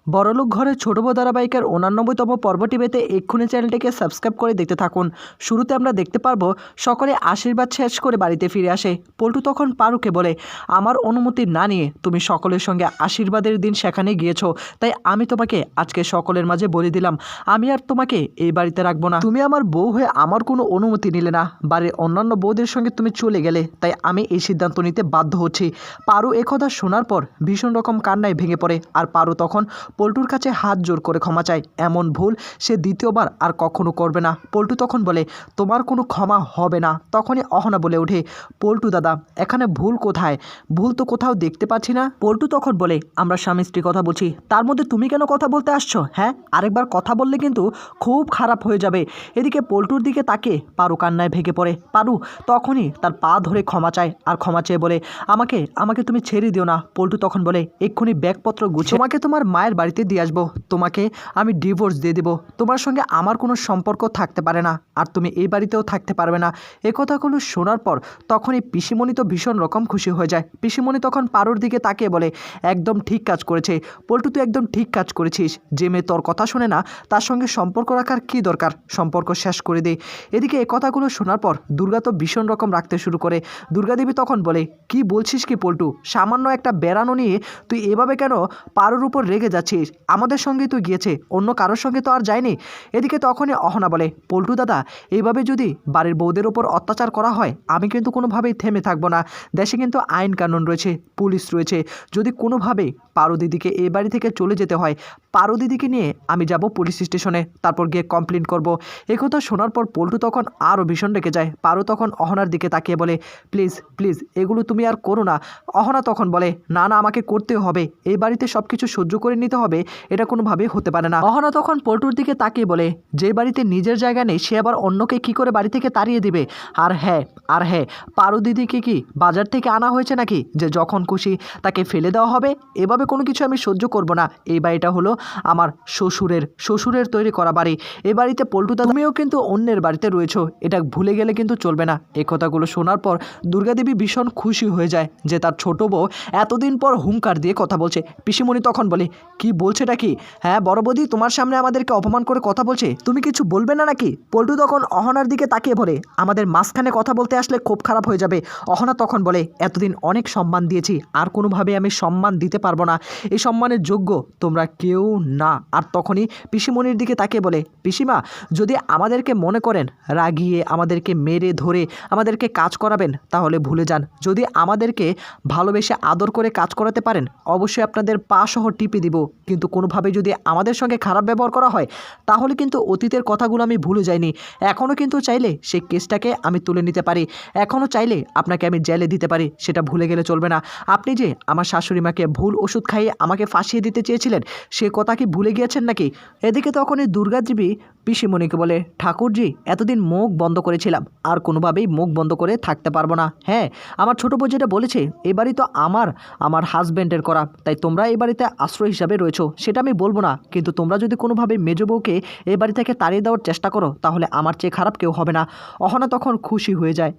বড়লোক ঘরের ছোট বউ ধারাবাহিকের 89তম পর্বটি পেতে এক্ষুনি চ্যানেলটিকে সাবস্ক্রাইব করে দেখতে থাকুন। শুরুতে আমরা দেখতে পারবো সকলে আশীর্বাদ শেষ করে বাড়িতে ফিরে আসে। পল্টু তখন পারুকে বলে, আমার অনুমতি না নিয়ে তুমি সকলের সঙ্গে আশীর্বাদের দিন সেখানে গিয়েছো, তাই আমি তোমাকে আজকে সকলের মাঝে বলে দিলাম আমি আর তোমাকে এই বাড়িতে রাখবো না। তুমি আমার বউ হয়ে আমার কোনো অনুমতি নিলে না, বাড়ির অন্যান্য বউদের সঙ্গে তুমি চলে গেলে, তাই আমি এই সিদ্ধান্ত নিতে বাধ্য হচ্ছি। পারু একথা শোনার পর ভীষণ রকম কান্নায় ভেঙে পড়ে। আর পারু তখন পল্টুর কাছে হাত জোর করে ক্ষমা চায়। এমন ভুল সে দ্বিতীয়বার আর কখনো করবে না। পল্টু তখন বলে, তোমার কোনো ক্ষমা হবে না। তখনই অহনা বলে ওঠে, পল্টু দাদা এখানে ভুল কোথায়? ভুল তো কোথাও দেখতে পাচ্ছি না। পল্টু তখন বলে, আমরা স্বামী স্ত্রী কথা বলছি, তার মধ্যে তুমি কেন কথা বলতে আসছো? হ্যাঁ, আরেকবার কথা বললে কিন্তু খুব খারাপ হয়ে যাবে। এদিকে পল্টুর দিকে তাকে পারু কান্নায় ভেঙে পড়ে। পারু তখনই তার পা ধরে ক্ষমা চায় আর ক্ষমা চেয়ে বলে, আমাকে আমাকে তুমি ছেড়ে দিও না। পল্টু তখন বলে, এক্ষুনি ব্যাগপত্র গুছিয়ে তোমাকে তোমার মায়ের বাড়িতে দিয়ে আসবো, তোমাকে আমি ডিভোর্স দিয়ে দেবো, তোমার সঙ্গে আমার কোনো সম্পর্ক থাকতে পারে না, আর তুমি এই বাড়িতেও থাকতে পারবে না। এ কথাগুলো শোনার পর তখনই পিসিমণি তো ভীষণ রকম খুশি হয়ে যায়। পিসিমণি তখন পারুর দিকে তাকিয়ে বলে, একদম ঠিক কাজ করেছে পল্টু, তুই একদম ঠিক কাজ করেছিস। যে মেয়ে তোর কথা শোনে না তার সঙ্গে সম্পর্ক রাখার কী দরকার, সম্পর্ক শেষ করে দে। এদিকে এ কথাগুলো শোনার পর দুর্গা তো ভীষণ রকম রাখতে শুরু করে। দুর্গাদেবী তখন বলে, কি বলছিস কি পল্টু, সামান্য একটা বেড়ানো নিয়ে তুই এভাবে কেন পারুর উপর রেগে যাচ্ছিস? আমাদের সঙ্গেই তো গিয়েছে, অন্য কারোর সঙ্গে তো আর যায়নি। এদিকে তখনই অহনা বলে, পল্টু দাদা এইভাবে যদি বাড়ির বউদের ওপর অত্যাচার করা হয় আমি কিন্তু কোনোভাবেই থেমে থাকবো না। দেশে কিন্তু আইন কানুন রয়েছে, পুলিশ রয়েছে। যদি কোনোভাবেই পারু দিদিকে এই বাড়ি থেকে চলে যেতে হয়, পারু দিদিকে নিয়ে আমি যাব পুলিশ স্টেশনে, তারপর গিয়ে কমপ্লেন করব। একথা শোনার পর পল্টু তখন আরও ভীষণ রেগে যায়। পারু তখন অহনার দিকে তাকিয়ে বলে, প্লিজ প্লিজ এগুলো তুমি আর করো না। অহনা তখন বলে, না না আমাকে করতে হবে, এই বাড়িতে সব কিছু সহ্য করে নিতে হবে, এটা কোনোভাবেই হতে পারে না। অহনা তখন পল্টুর দিকে তাকিয়ে বলে, যে বাড়িতে নিজের জায়গা নেই সে আবার অন্যকে কি করে বাড়ি থেকে তাড়িয়ে দিবে? আর হ্যাঁ পারু দিদিকে কি বাজার থেকে আনা হয়েছে নাকি যে যখন খুশি তাকে ফেলে দেওয়া হবে? এভাবে কোনো কিছু আমি সহ্য করব না। এই বাড়িটা হলো আমার শ্বশুরের তৈরি করা বাড়ি। এই বাড়িতে পল্টু দাদা তুমিও কিন্তু অন্যের বাড়িতে রয়েছো, এটা ভুলে গেলে কিন্তু চলবে না। এই কথাগুলো শোনার পর দুর্গাদেবী ভীষণ খুশি হয়ে যায় যে তার ছোট বউ এতদিন পর হুঙ্কার দিয়ে কথা বলছে। পিসিমণি তখন বলে, কি বলছেটা কি? হ্যাঁ বড় বৌদি, তোমার সামনে আমাদেরকে অপমান করে কথা বলছে, তুমি কিছু বলবে না নাকি? পল্টু তখন অহনার দিকে তাকিয়ে বলে, আমাদের মাঝখানে কথা বলতে আসলে খুব খারাপ হয়ে যাবে। অহনা তখন বলে, এতদিন অনেক সম্মান দিয়েছি, আর কোনোভাবে আমি সম্মান দিতে পারবো না, এই সম্মানের যোগ্য তোমরা কেউ না। আর তখনই পিসিমণির দিকে তাকিয়ে বলে, পিসিমা যদি আমাদেরকে মনে করেন রাগিয়ে আমাদেরকে মেরে ধরে আমাদেরকে কাজ করাবেন তাহলে ভুলে যান। যদি আমাদেরকে ভালোবেসে আদর করে কাজ করাতে পারেন অবশ্যই আপনাদের পা সহ টিপে দিব, কিন্তু কোনোভাবে যদি আমাদের সঙ্গে খারাপ ব্যবহার করা হয় তাহলে কিন্তু অতীতের কথাগুলো আমি ভুলে যাইনি। এখনও কিন্তু চাইলে সেই কেসটাকে আমি তুলে নিতে পারি, এখনও চাইলে আপনাকে আমি জেলে দিতে পারি, সেটা ভুলে গেলে চলবে না। আপনি যে আমার শাশুড়ি মাকে ভুল ওষুধ খাইয়ে আমাকে ফাঁসিয়ে দিতে চেয়েছিলেন সে কথা কি ভুলে গিয়েছেন নাকি? এদিকে তখনই দুর্গাদেবী পিসিমণিকে বলে, ঠাকুরজি এতদিন মুখ বন্ধ করেছিলাম, আর কোনোভাবেই মুখ বন্ধ করে থাকতে পারবো না। হ্যাঁ, আমার ছোটো বউ যেটা বলেছে এ বাড়ি তো আমার হাজব্যান্ডের করা, তাই তোমরা এই বাড়িতে আশ্রয় হিসাবে রয়েছো সেটা আমি বলবো না, কিন্তু তোমরা যদি কোনোভাবে মেজ বউকে এই বাড়ি থেকে তাড়িয়ে দেওয়ার চেষ্টা করো তাহলে আমার চেয়ে খারাপ কেউ হবে না। অহনা তখন খুশি হয়ে যায়।